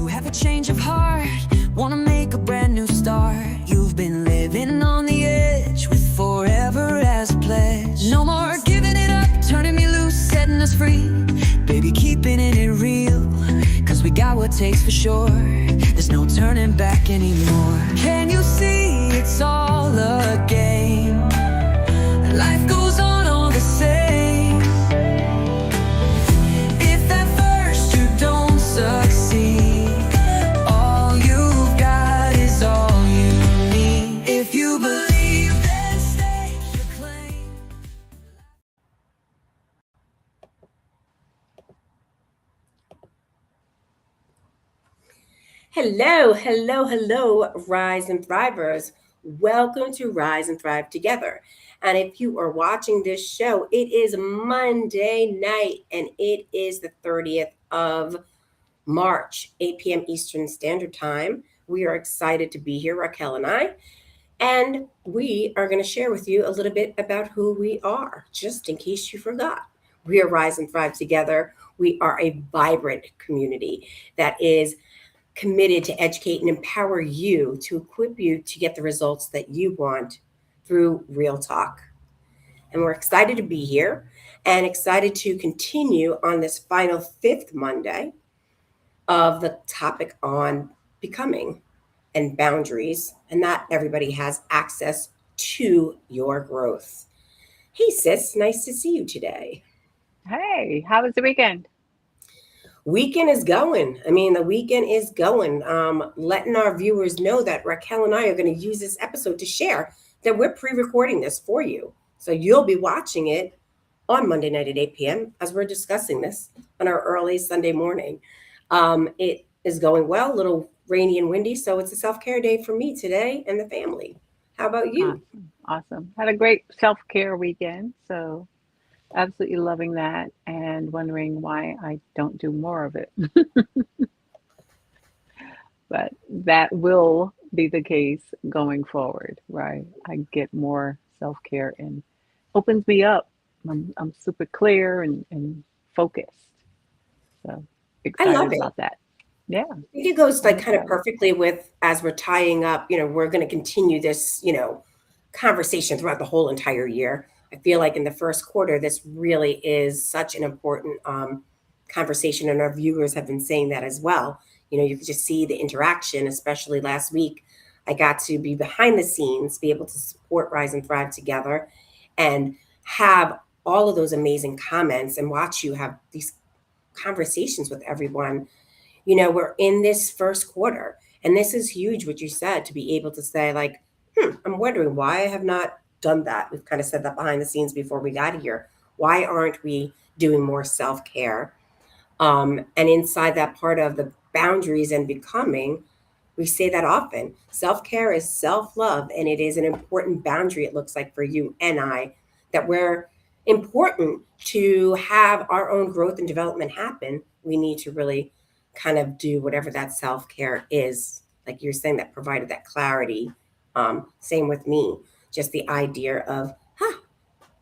you have a change of heart, wanna make a brand new start. You've been living on the edge with forever as a pledge. No more giving it up, turning me loose, setting us free. Baby, keeping it real, cause we got what takes for sure. There's no turning back anymore. Can you see it's all a game? Life goes on all the same. If at first you don't succeed, all you've got is all you need. If you believe, then stake your claim. Hello, hello, hello, Rise and Thrivers. Welcome to Rise and Thrive Together. And if you are watching this show, it is Monday night and it is the 30th of March, 8 p.m. Eastern Standard Time. We are excited to be here, Raquel and I, and we are going to share with you a little bit about who we are, just in case you forgot. We are Rise and Thrive Together. We are a vibrant community that is committed to educate and empower you, to equip you to get the results that you want through real talk. And we're excited to be here and excited to continue on this final fifth Monday of the topic on becoming and boundaries, and not everybody has access to your growth. Hey sis, nice to see you today. Hey, how was the weekend? Weekend is going. The weekend is going. Letting our viewers know that Raquel and I are going to use this episode to share that we're pre-recording this for you. So you'll be watching it on Monday night at 8 p.m. as we're discussing this on our early Sunday morning. It is going well, a little rainy and windy, so it's a self-care day for me today and the family. How about you? Awesome. Had a great self-care weekend, so absolutely loving that and wondering why I don't do more of it. But that will be the case going forward, right? I get more self-care and opens me up. I'm super clear and focused. So excited about that. Yeah. I think it goes like kind of perfectly with, as we're tying up, we're going to continue this, conversation throughout the whole entire year. I feel like in the first quarter, this really is such an important conversation, and our viewers have been saying that as well. You can just see the interaction, especially last week. I got to be behind the scenes, be able to support Rise and Thrive Together, and have all of those amazing comments and watch you have these conversations with everyone. We're in this first quarter, and this is huge, what you said, to be able to say, like, I'm wondering why I have not done that. We've kind of said that behind the scenes before we got here. Why aren't we doing more self-care? And inside that part of the boundaries and becoming, we say that often. Self-care is self-love, and it is an important boundary, it looks like, for you and I, that we're important to have our own growth and development happen. We need to really kind of do whatever that self-care is, like you're saying, that provided that clarity. Same with me, just the idea of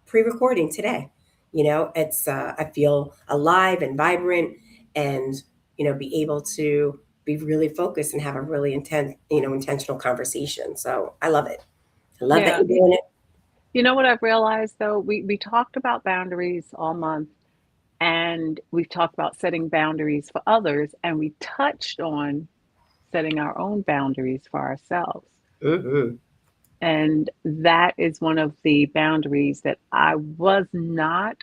pre-recording today. It's I feel alive and vibrant, and be able to be really focused and have a really intentional conversation. So I love it. I love that you're doing it. You know what I've realized though? We talked about boundaries all month, and we've talked about setting boundaries for others, and we touched on setting our own boundaries for ourselves. Mm-hmm. And that is one of the boundaries that I was not.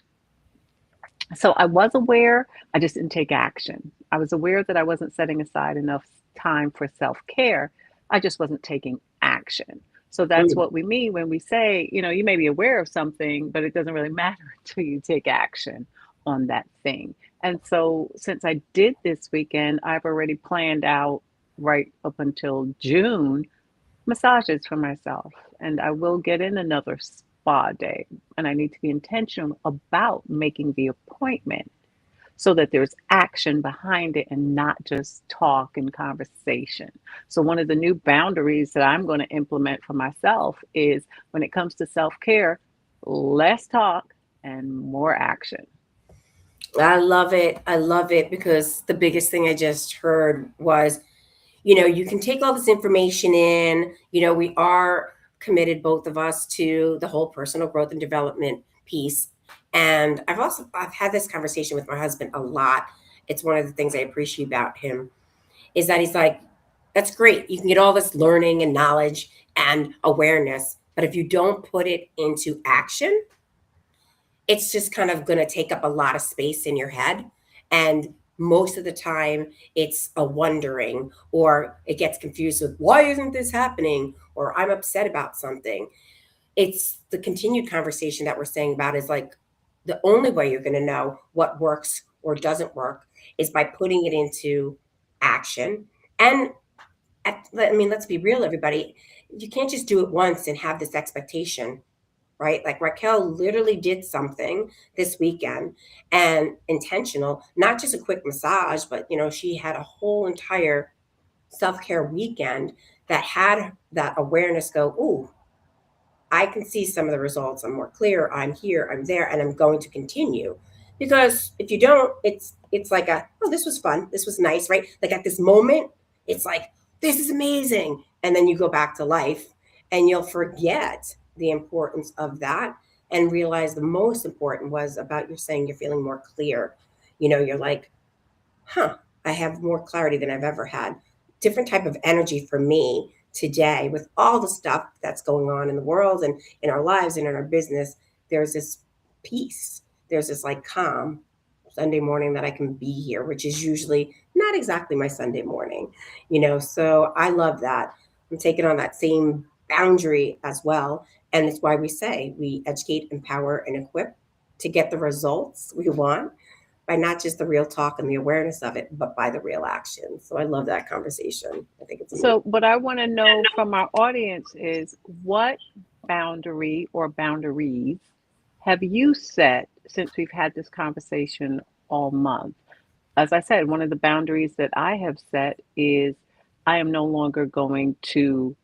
So I was aware, I just didn't take action. I was aware that I wasn't setting aside enough time for self-care. I just wasn't taking action. So that's what we mean when we say, you may be aware of something, but it doesn't really matter until you take action on that thing. And so since I did this weekend, I've already planned out right up until June massages for myself, and I will get in another spa day, and I need to be intentional about making the appointment so that there's action behind it and not just talk and conversation. So one of the new boundaries that I'm going to implement for myself is, when it comes to self-care, less talk and more action. I love it. I love it because the biggest thing I just heard was, you can take all this information in. We are committed, both of us, to the whole personal growth and development piece. And I've had this conversation with my husband a lot. It's one of the things I appreciate about him is that he's like, that's great. You can get all this learning and knowledge and awareness, but if you don't put it into action, it's just kind of going to take up a lot of space in your head. And most of the time, it's a wondering, or it gets confused with, why isn't this happening? Or I'm upset about something. It's the continued conversation that we're saying about is like the only way you're going to know what works or doesn't work is by putting it into action. And I mean, let's be real, everybody. You can't just do it once and have this expectation, right? Like Raquel literally did something this weekend and intentional, not just a quick massage, but she had a whole entire self-care weekend that had that awareness go, ooh, I can see some of the results. I'm more clear. I'm here. I'm there, and I'm going to continue. Because if you don't, it's like oh, this was fun. This was nice, right? Like at this moment, it's like this is amazing, and then you go back to life, and you'll forget the importance of that, and realize the most important was about you're saying you're feeling more clear. You're like, huh, I have more clarity than I've ever had. Different type of energy for me today with all the stuff that's going on in the world and in our lives and in our business. There's this peace. There's this like calm Sunday morning that I can be here, which is usually not exactly my Sunday morning. So I love that. I'm taking on that same boundary as well. And it's why we say we educate, empower, and equip to get the results we want by not just the real talk and the awareness of it, but by the real action. So I love that conversation. I think it's amazing. So, what I want to know from our audience is what boundary or boundaries have you set since we've had this conversation all month? As I said, one of the boundaries that I have set is I am no longer going to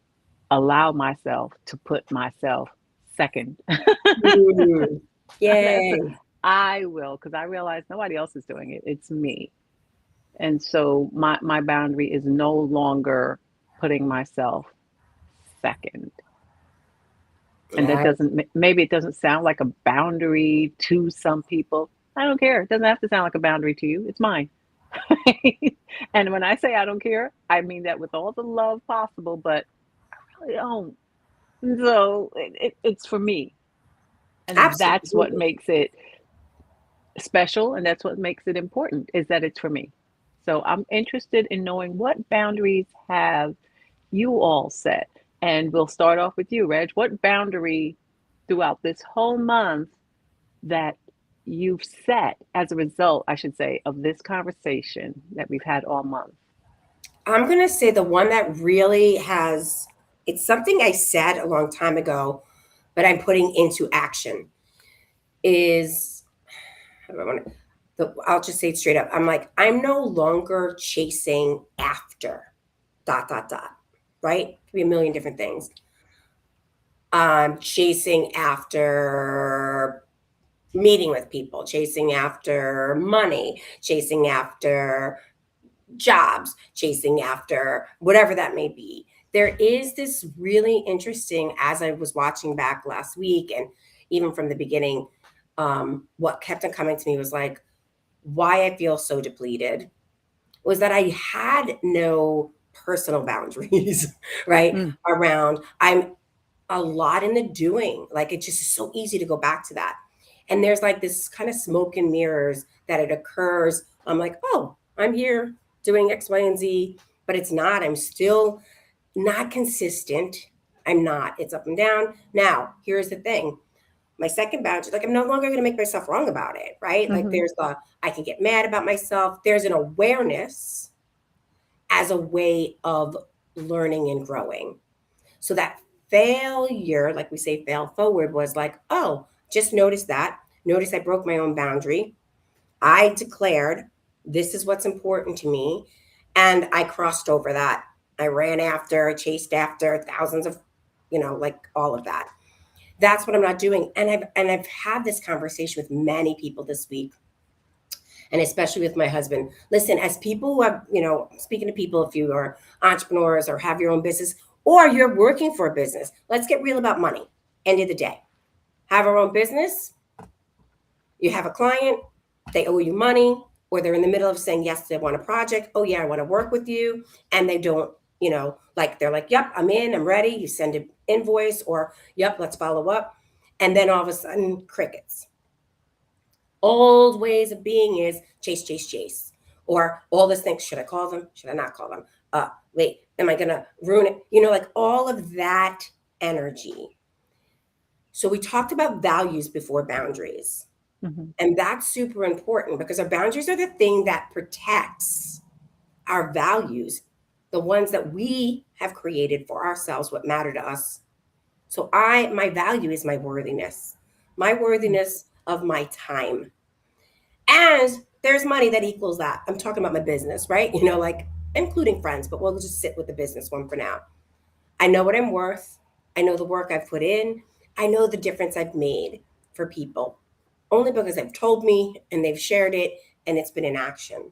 allow myself to put myself second. Mm, That's yay. I will, because I realize nobody else is doing it. It's me. And so my boundary is no longer putting myself second. And that Yeah. doesn't, maybe it doesn't sound like a boundary to some people. I don't care. It doesn't have to sound like a boundary to you. It's mine. And when I say I don't care, I mean that with all the love possible, but I really don't. So it's for me. And that's what Absolutely. makes it special. And that's what makes it important is that it's for me. So I'm interested in knowing what boundaries have you all set. And we'll start off with you, Reg. What boundary throughout this whole month that you've set as a result, I should say, of this conversation that we've had all month? I'm going to say the one that really has, it's something I said a long time ago, but I'm putting into action is, I don't want to, I'll just say it straight up. I'm like, I'm no longer chasing after dot, dot, dot, right? It could be a million different things. Chasing after meeting with people, chasing after money, chasing after jobs, chasing after whatever that may be. There is this really interesting, as I was watching back last week and even from the beginning, what kept on coming to me was like, why I feel so depleted was that I had no personal boundaries, right? Mm, Around, I'm a lot in the doing. Like it just is so easy to go back to that. And there's like this kind of smoke and mirrors that it occurs. I'm like, oh, I'm here doing X, Y, and Z, but it's not. I'm still not consistent. I'm not. It's up and down. Now, here's the thing. My second boundary, like I'm no longer going to make myself wrong about it, right? Like hmm there's I can get mad about myself. There's an awareness as a way of learning and growing. So that failure, like we say, fail forward, was like, oh, just notice that. Notice I broke my own boundary. I declared this is what's important to me. And I crossed over that. I ran after, I chased after thousands of, like all of that. That's what I'm not doing. And I've had this conversation with many people this week And especially with my husband. Listen, as people who have, speaking to people, if you are entrepreneurs or have your own business or you're working for a business, let's get real about money. End of the day. Have our own business. You have a client, they owe you money, or they're in the middle of saying yes, they want a project. Oh, yeah, I want to work with you. And they don't, like they're like, yep, I'm in, I'm ready. You send an invoice or, yep, let's follow up. And then all of a sudden, crickets. Old ways of being is chase, chase, chase. Or all this thing, should I call them? Should I not call them? Wait, am I going to ruin it? Like all of that energy. So we talked about values before boundaries. Mm-hmm. And that's super important because our boundaries are the thing that protects our values, the ones that we have created for ourselves, what matter to us. So my value is my worthiness of my time. And there's money that equals that. I'm talking about my business, right? Like including friends, but we'll just sit with the business one for now. I know what I'm worth. I know the work I've put in. I know the difference I've made for people only because they've told me and they've shared it and it's been in action.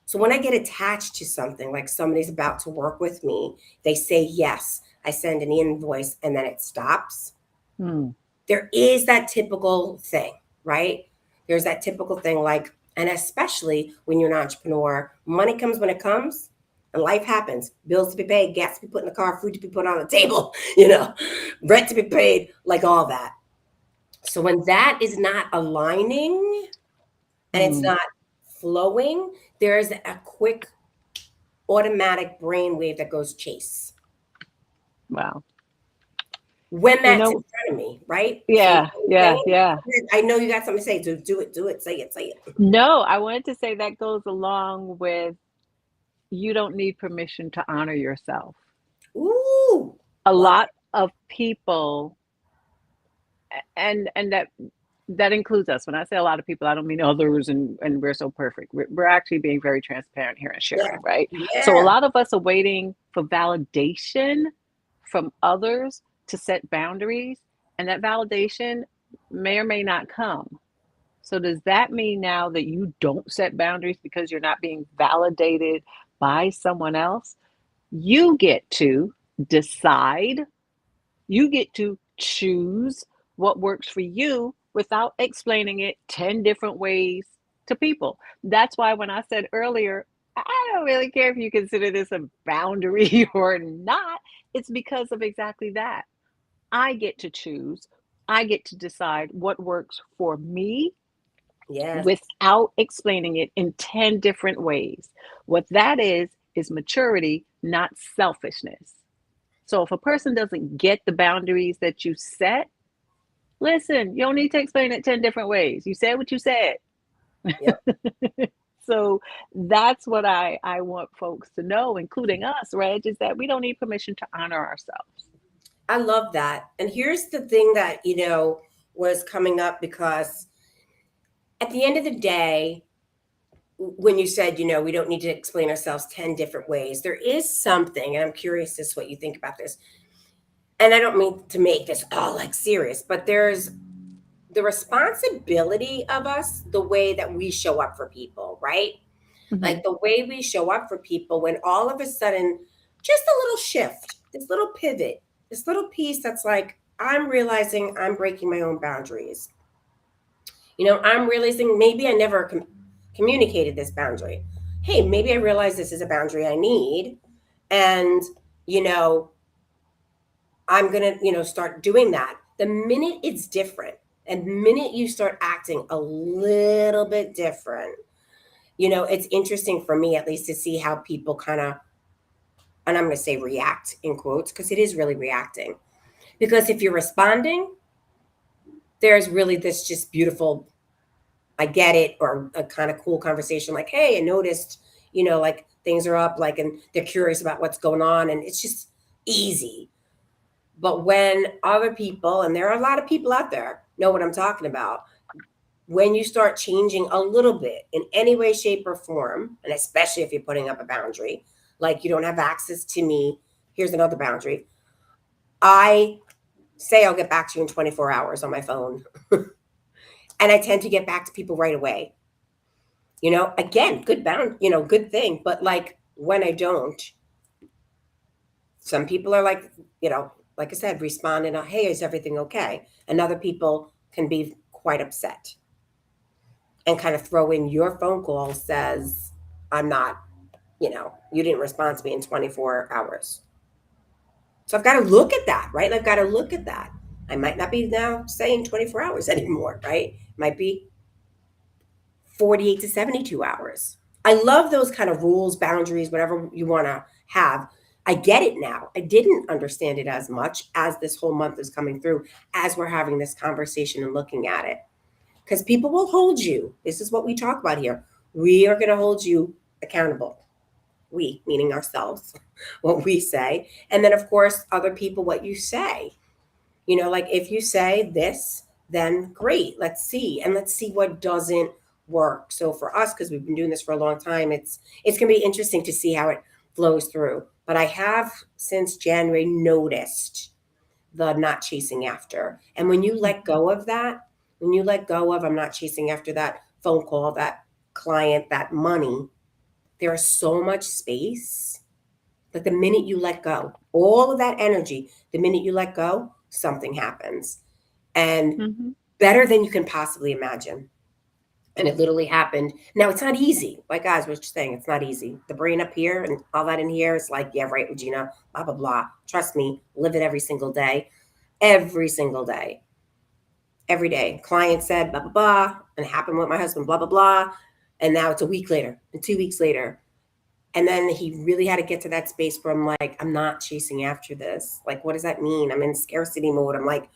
So when I get attached to something, like somebody's about to work with me, they say yes, I send an invoice and then it stops. There is that typical thing, right? There's that typical thing like, and especially when you're an entrepreneur, money comes when it comes and life happens. Bills to be paid, gas to be put in the car, food to be put on the table, rent to be paid, like all that. So when that is not aligning and it's not flowing, there's a quick automatic brainwave that goes chase. Wow. When that's in front of me, right? Yeah, yeah. I know you got something to say. Do it, say it. No, I wanted to say that goes along with you don't need permission to honor yourself. Ooh. A lot of people, and that includes us. When I say a lot of people, I don't mean others and we're so perfect. We're actually being very transparent here and sharing, right? Yeah. So a lot of us are waiting for validation from others to set boundaries, and that validation may or may not come. So does that mean now that you don't set boundaries because you're not being validated by someone else? You get to decide, you get to choose what works for you without explaining it 10 different ways to people. That's why when I said earlier, I don't really care if you consider this a boundary or not, it's because of exactly that. I get to choose, I get to decide what works for me. Yes. Without explaining it in 10 different ways. What that is maturity, not selfishness. So if a person doesn't get the boundaries that you set, listen, you don't need to explain it 10 different ways. You said what you said. Yep. So that's what I want folks to know, including us, Reg, is that we don't need permission to honor ourselves. I love that. And here's the thing that, was coming up because at the end of the day, when you said, we don't need to explain ourselves 10 different ways, there is something, and I'm curious as to what you think about this. And I don't mean to make this all like serious, but there's the responsibility of us, the way that we show up for people, right? Mm-hmm. Like the way we show up for people when all of a sudden, just a little shift, this little pivot, this little piece that's like, I'm realizing I'm breaking my own boundaries. I'm realizing maybe I never communicated this boundary. Hey, maybe I realize this is a boundary I need. And, I'm going to, start doing that. The minute it's different and the minute you start acting a little bit different, it's interesting for me at least to see how people kind of, and I'm going to say react in quotes, because it is really reacting. Because if you're responding, there's really this just beautiful, I get it, or a kind of cool conversation like, hey, I noticed, like things are up, like, and they're curious about what's going on. And it's just easy. But when other people, and there are a lot of people out there, know what I'm talking about, when you start changing a little bit in any way, shape, or form, and especially if you're putting up a boundary, like you don't have access to me, here's another boundary. I say I'll get back to you in 24 hours on my phone. And I tend to get back to people right away. Again, good bound, good thing. But like when I don't, some people are like I said, responding, hey, is everything okay? And other people can be quite upset and kind of throw in your phone call says, I'm not, you didn't respond to me in 24 hours. So I've got to look at that, right? I've got to look at that. I might not be now saying 24 hours anymore, right? Might be 48 to 72 hours. I love those kind of rules, boundaries, whatever you want to have. I get it now. I didn't understand it as much as this whole month is coming through, as we're having this conversation and looking at it. Because people will hold you. This is what we talk about here. We are going to hold you accountable. We, meaning ourselves, what we say. And then, of course, other people, what you say. Like if you say this, then great, let's see. And let's see what doesn't work. So for us, because we've been doing this for a long time, it's going to be interesting to see how it flows through. But I have since January noticed the not chasing after. And when you let go of that, when you let go of, I'm not chasing after that phone call, that client, that money, there is so much space. Like the minute you let go, all of that energy, the minute you let go, something happens. And Mm-hmm. better than you can possibly imagine. And it literally happened. Now it's not easy. Like guys, what you're saying, it's not easy. The brain up here and all that in here is like, yeah, right, Regina, blah, blah, blah. Trust me, live it every single day. Every single day. Every day. Client said blah, blah, blah. And it happened with my husband, blah, blah, blah. And now it's a week later and 2 weeks later. And then he really had to get to that space where I'm like, I'm not chasing after this. Like, what does that mean? I'm in scarcity mode. I'm like,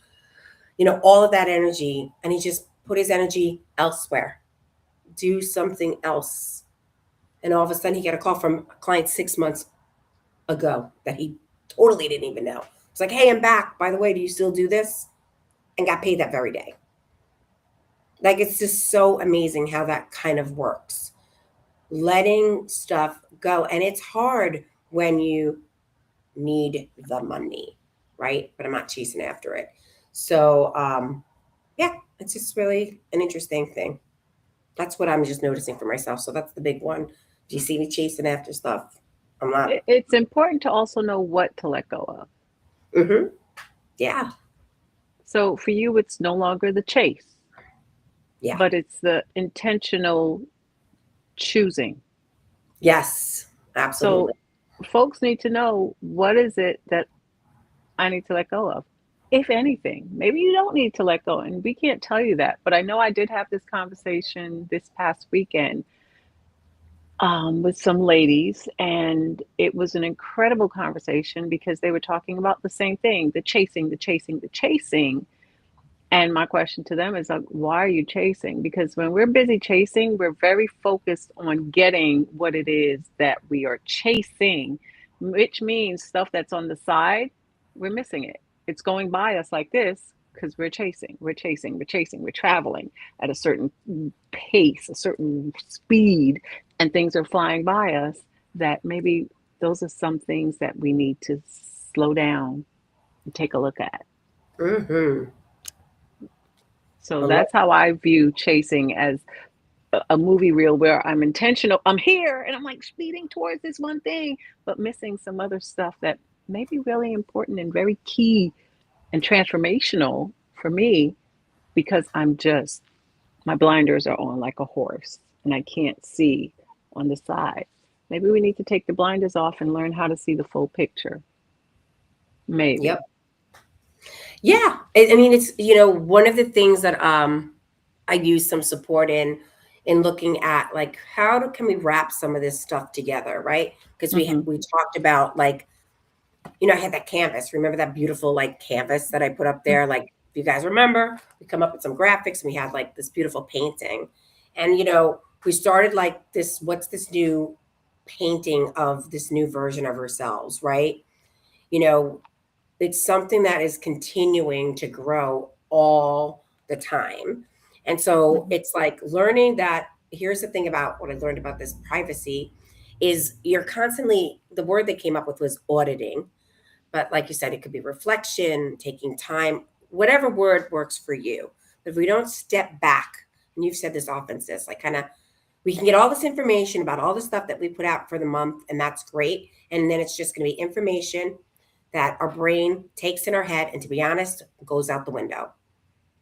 all of that energy. And he just put his energy elsewhere, do something else. And all of a sudden, he got a call from a client 6 months ago that he totally didn't even know. It's like, hey, I'm back. By the way, do you still do this? And got paid that very day. Like, it's just so amazing how that kind of works. Letting stuff go. And it's hard when you need the money, right? But I'm not chasing after it. So, yeah, it's just really an interesting thing. That's what I'm just noticing for myself. So that's the big one. Do you see me chasing after stuff? I'm not. It's important to also know what to let go of. Mm-hmm. Yeah. So for you, it's no longer the chase, Yeah. but it's the intentional choosing. Yes. Absolutely. So folks need to know, what is it that I need to let go of? If anything, maybe you don't need to let go, and we can't tell you that. But I know I did have this conversation this past weekend with some ladies, and it was an incredible conversation because they were talking about the same thing, the chasing, the chasing, the chasing. And my question to them is like, why are you chasing? Because when we're busy chasing, we're very focused on getting what it is that we are chasing, which means stuff that's on the side, we're missing it. It's going by us like this because we're chasing, we're chasing, we're chasing, we're traveling at a certain pace, a certain speed, and things are flying by us that maybe those are some things that we need to slow down and take a look at. Mm-hmm. So that's how I view chasing, as a movie reel where I'm intentional. I'm here and I'm like speeding towards this one thing, but missing some other stuff that may be really important and very key and transformational for me, because my blinders are on like a horse and I can't see on the side. Maybe we need to take the blinders off and learn how to see the full picture. Maybe. Yep. Yeah. I mean, it's, one of the things that I use some support in looking at like can we wrap some of this stuff together, right? Because Mm-hmm. we talked about like, I had that canvas. Remember that beautiful like canvas that I put up there? Like, if you guys remember, we come up with some graphics and we had like this beautiful painting. And we started like this, what's this new painting of this new version of ourselves, right? You know, it's something that is continuing to grow all the time. And so Mm-hmm. it's like learning that here's the thing about what I learned about this privacy is you're constantly, the word they came up with was auditing. But like you said, it could be reflection, taking time, whatever word works for you. But if we don't step back, and you've said this often, sis, like kind of We can get all this information about all the stuff that we put out for the month, and that's great. And then it's just going to be information that our brain takes in our head, and to be honest, goes out the window.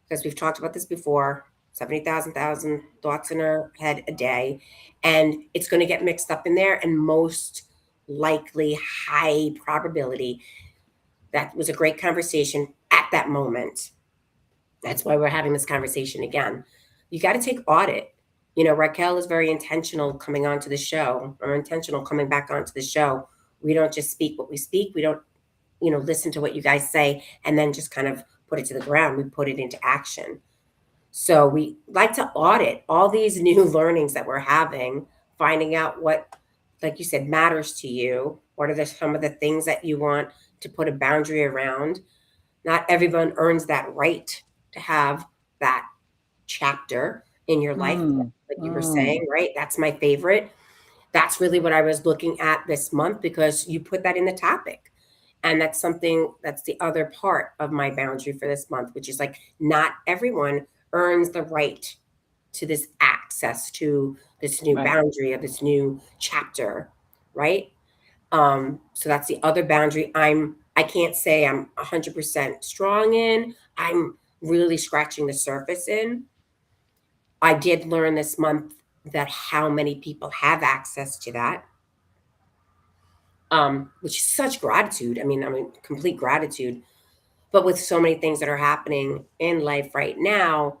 Because we've talked about this before, 70,000 thoughts in our head a day, and it's going to get mixed up in there. And most likely, high probability, that was a great conversation at that moment. That's why we're having this conversation again. You got to take audit. Raquel is very intentional coming onto the show, or intentional coming back onto the show. We don't just speak what we speak. We don't, listen to what you guys say and then just kind of put it to the ground. We put it into action. So we like to audit all these new learnings that we're having, finding out what, like you said, matters to you. What are some of the things that you want to put a boundary around? Not everyone earns that right to have that chapter in your life, like you were saying, right? That's my favorite. That's really what I was looking at this month, because you put that in the topic. And that's the other part of my boundary for this month, which is like, not everyone earns the right to this access to this new Right. boundary of this new chapter, right? So that's the other boundary I can't say I'm 100% strong in. I'm really scratching the surface in. I did learn this month that how many people have access to that, which is such gratitude. I mean, complete gratitude. But with so many things that are happening in life right now,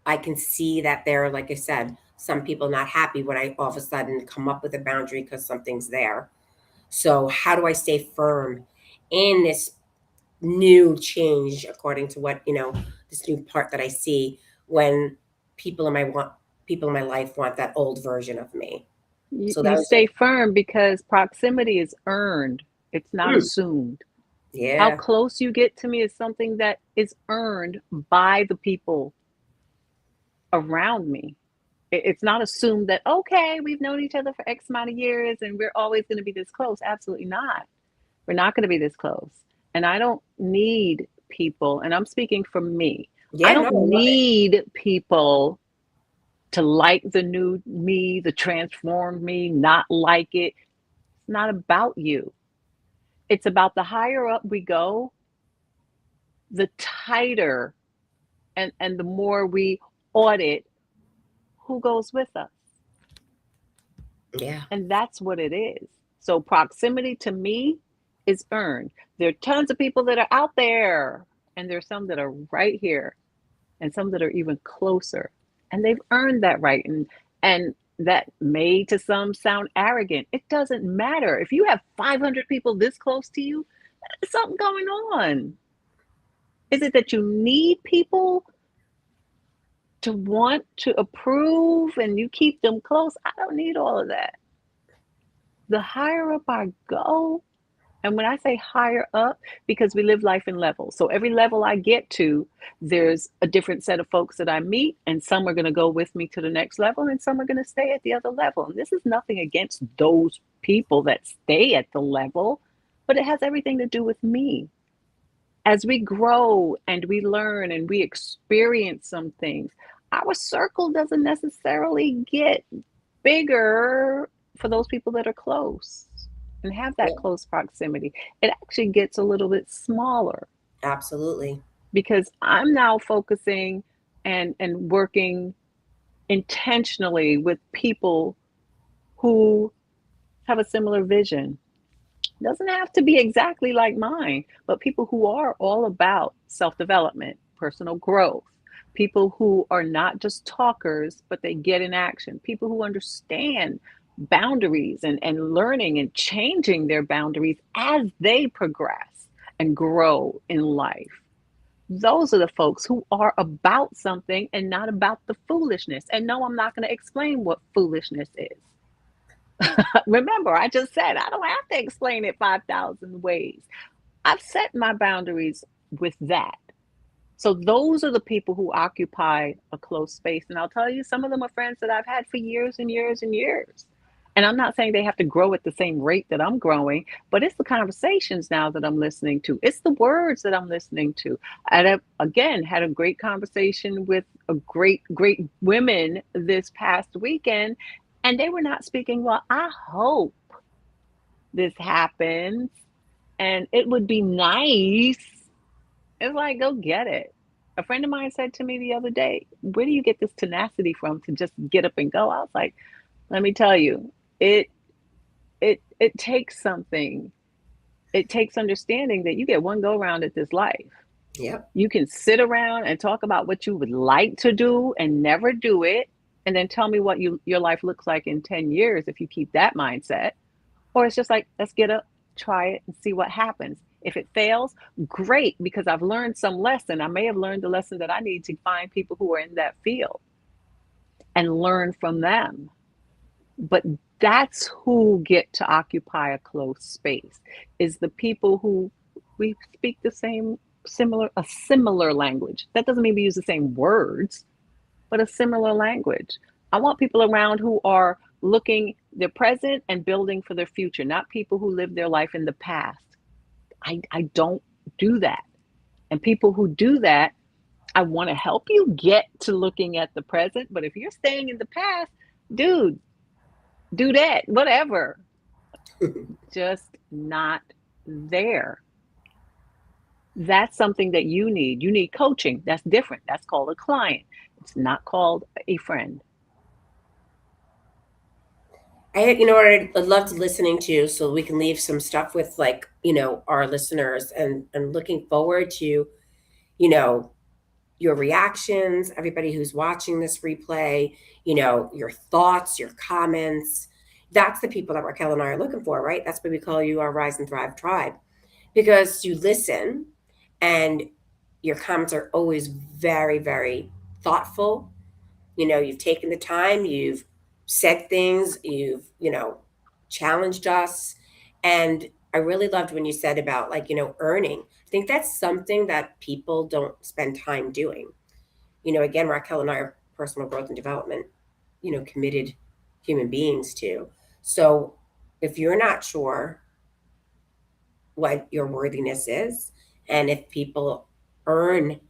I can see that there are, like I said, some people not happy when I all of a sudden come up with a boundary because something's there. So how do I stay firm in this new change, according to what, this new part that I see, when people in my life want that old version of me. So You those stay firm because proximity is earned. It's not are, assumed. How yeah, close you get to me is something that is earned by the people around me. It's not assumed that, okay, we've known each other for X amount of years and we're always going to be this close. Absolutely not. We're not going to be this close. And I don't need people, and I'm speaking for me. I yeah, no, I don't love it. need people to like the new me, the transformed me, not like it. It's not about you. It's about the higher up we go, the tighter and the more we audit who goes with us. Yeah, And that's what it is. So proximity to me is earned. There are tons of people that are out there, and there's some that are right here, and some that are even closer. And they've earned that right. And that may to some sound arrogant. It doesn't matter. If you have 500 people this close to you, there's something going on. Is it that you need people to want to approve and you keep them close? I don't need all of that. The higher up I go, and when I say higher up, because we live life in levels. So every level I get to, there's a different set of folks that I meet, and some are going to go with me to the next level, and some are going to stay at the other level. And this is nothing against those people that stay at the level, but it has everything to do with me. As we grow and we learn and we experience some things, our circle doesn't necessarily get bigger for those people that are close and have that yeah, close proximity. It actually gets a little bit smaller absolutely. because I'm now focusing and working intentionally with people who have a similar vision. Doesn't have to be exactly like mine, but people who are all about self-development, personal growth, people who are not just talkers, but they get in action, people who understand boundaries and learning and changing their boundaries as they progress and grow in life. Those are the folks who are about something and not about the foolishness. And no, I'm not going to explain what foolishness is. Remember, I just said I don't have to explain it 5,000 ways. I've set my boundaries with that. So those are the people who occupy a close space. And I'll tell you, some of them are friends that I've had for years and years and years. And I'm not saying they have to grow at the same rate that I'm growing, but it's the conversations now that I'm listening to. It's the words that I'm listening to. And I, again, had a great conversation with a great women this past weekend, and they were not speaking, well, I hope this happens, and it would be nice. It's like, go get it. A friend of mine said to me the other day, where do you get this tenacity from to just get up and go? I was like, let me tell you, it it takes something. It takes understanding that you get one go round at this life. Yep. You can sit around and talk about what you would like to do and never do it, and then tell me what your life looks like in 10 years if you keep that mindset. Or it's just like, let's get up, try it, and see what happens. If it fails, great, because I've learned some lesson. I may have learned the lesson that I need to find people who are in that field and learn from them. But that's who get to occupy a close space, is the people who we speak the same a similar language. That doesn't mean we use the same words, but a similar language. I want people around who are looking their present and building for their future, not people who live their life in the past. I don't do that. And people who do that, I want to help you get to looking at the present. But if you're staying in the past, dude, do that, whatever. Just not there. That's something that you need. You need coaching. That's different. That's called a client. It's not called a friend. You know what I'd love to listening to, so we can leave some stuff with, like, our listeners, and looking forward to, you know, your reactions, everybody who's watching this replay, your thoughts, your comments. That's the people that Raquel and I are looking for, right? That's why we call you our Rise and Thrive tribe, because you listen, and your comments are always very, very thoughtful. You've taken the time, you've said things, you've, challenged us. And I really loved when you said about, like, earning. I think that's something that people don't spend time doing. Again, Raquel and I are personal growth and development, committed human beings too. So if you're not sure what your worthiness is, and if people earn,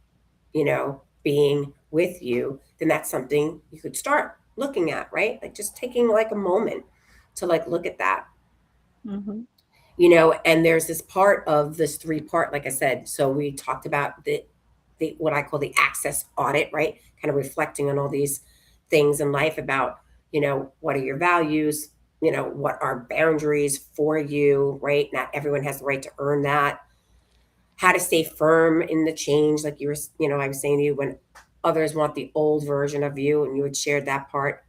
being with you, then that's something you could start looking at, right? Like, just taking like a moment to, like, look at that. Mm-hmm. And there's this part of this three part, like I said. So we talked about the what I call the access audit, right? Kind of reflecting on all these things in life about, what are your values, what are boundaries for you, right? Not everyone has the right to earn that. How to stay firm in the change, like I was saying to you, when others want the old version of you, and you had shared that part.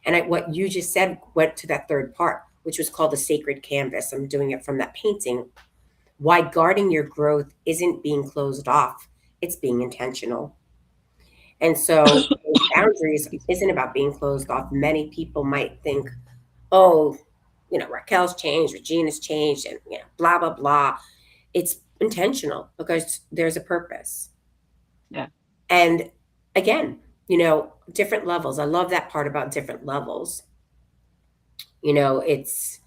And what you just said went to that third part, which was called the sacred canvas. I'm doing it from that painting. Why guarding your growth isn't being closed off, it's being intentional. And so boundaries isn't about being closed off. Many people might think, oh, Raquel's changed, Regina's changed, and blah, blah, blah. It's intentional because there's a purpose. Yeah. And again, different levels. I love that part about different levels. It's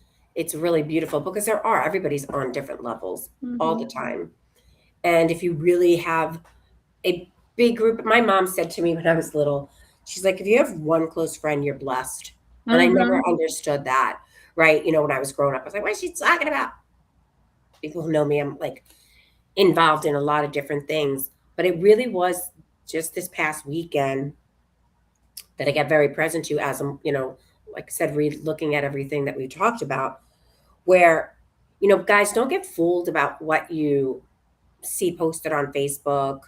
really beautiful because everybody's on different levels all the Mm-hmm. time. And if you really have a big group, my mom said to me when I was little, she's like, if you have one close friend, you're blessed. And I never Mm-hmm. understood that, right? When I was growing up, I was like, what is she talking about? People who know me, I'm like involved in a lot of different things. But it really was just this past weekend that I got very present to, as I'm, like I said, looking at everything that we talked about, where, guys, don't get fooled about what you see posted on Facebook,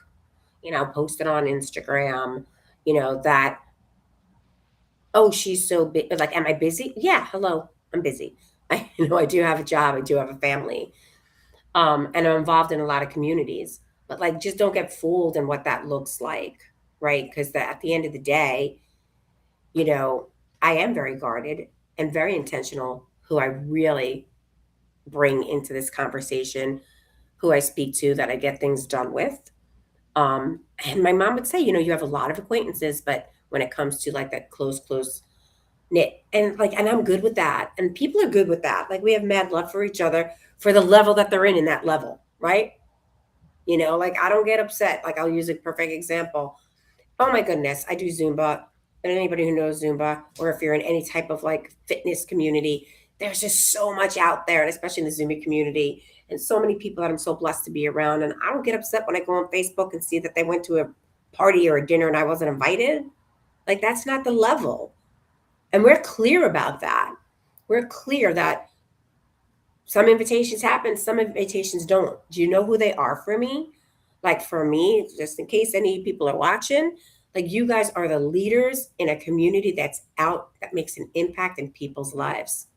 posted on Instagram, that, oh, she's so big. Like, am I busy? Yeah, hello, I'm busy. I do have a job, I do have a family, and I'm involved in a lot of communities. But, like, just don't get fooled in what that looks like, right? Because at the end of the day, you know, I am very guarded and very intentional who I really bring into this conversation, who I speak to, that I get things done with. And my mom would say, you have a lot of acquaintances, but when it comes to, like, that close knit. And like, and I'm good with that. And people are good with that. Like we have mad love for each other for the level that they're in that level, right? You know, like I don't get upset. Like I'll use a perfect example. Oh my goodness, I do Zumba. And anybody who knows Zumba, or if you're in any type of like fitness community, there's just so much out there, and especially in the Zumba community, and so many people that I'm so blessed to be around. And I don't get upset when I go on Facebook and see that they went to a party or a dinner and I wasn't invited. Like that's not the level. And we're clear about that. We're clear that some invitations happen, some invitations don't. Do you know who they are for me? Like for me, just in case any people are watching, like you guys are the leaders in a community that's out that makes an impact in people's lives.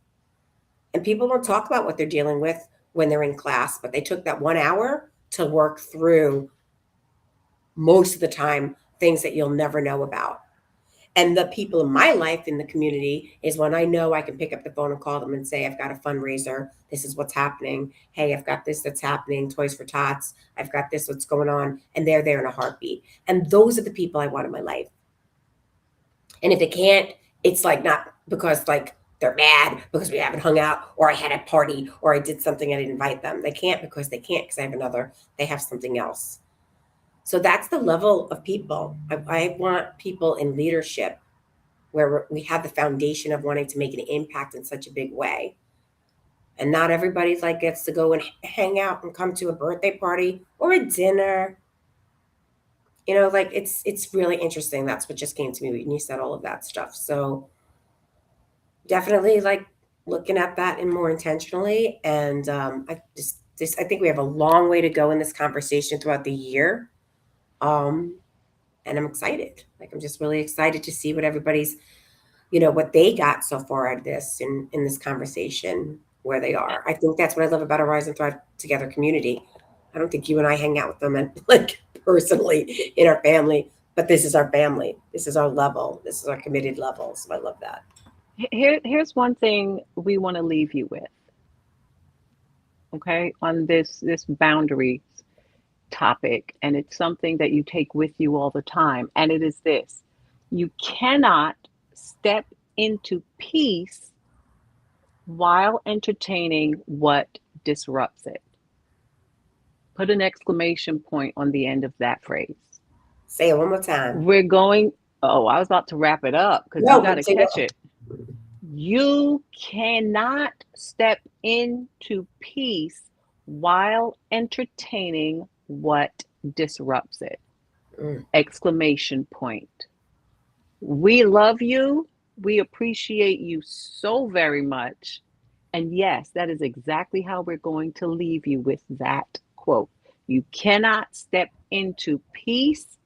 And people don't talk about what they're dealing with when they're in class, but they took that 1 hour to work through most of the time things that you'll never know about. And the people in my life in the community is when I know I can pick up the phone and call them and say, I've got a fundraiser. This is what's happening. Hey, I've got this that's happening. Toys for Tots. I've got this, what's going on. And they're there in a heartbeat. And those are the people I want in my life. And if they can't, it's like not because like they're mad because we haven't hung out or I had a party or I did something I didn't invite them. They can't because I have another, they have something else. So that's the level of people. I want people in leadership where we have the foundation of wanting to make an impact in such a big way. And not everybody like gets to go and hang out and come to a birthday party or a dinner. You know, like it's really interesting. That's what just came to me when you said all of that stuff. So definitely like looking at that and more intentionally. And I think we have a long way to go in this conversation throughout the year. Um, and I'm excited. Like I'm just really excited to see what everybody's, what they got so far out of this in this conversation, where they are. I think that's what I love about our Rise and Thrive Together community. I don't think you and I hang out with them and like personally in our family, but this is our family. This is our level. This is our committed level. So I love that. Here's one thing we want to leave you with, okay, on this boundaries topic, and it's something that you take with you all the time, and it is this: you cannot step into peace while entertaining what disrupts it. Put an exclamation point on the end of that phrase. Say it one more time. I was about to wrap it up because you got to catch it. You cannot step into peace while entertaining what disrupts it. Exclamation point. We love you. We appreciate you so very much. And yes, that is exactly how we're going to leave you with that quote. You cannot step into peace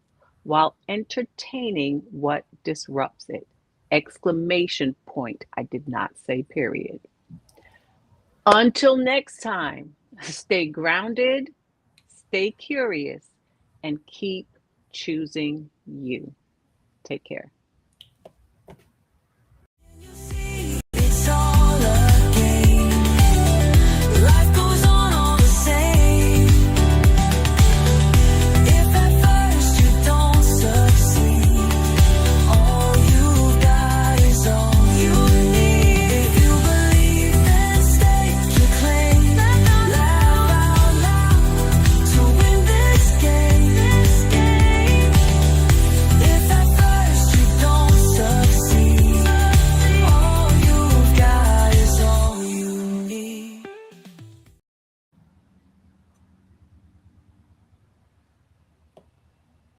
while entertaining what disrupts it. Exclamation point. I did not say period. Until next time, stay grounded, stay curious, and keep choosing you. Take care.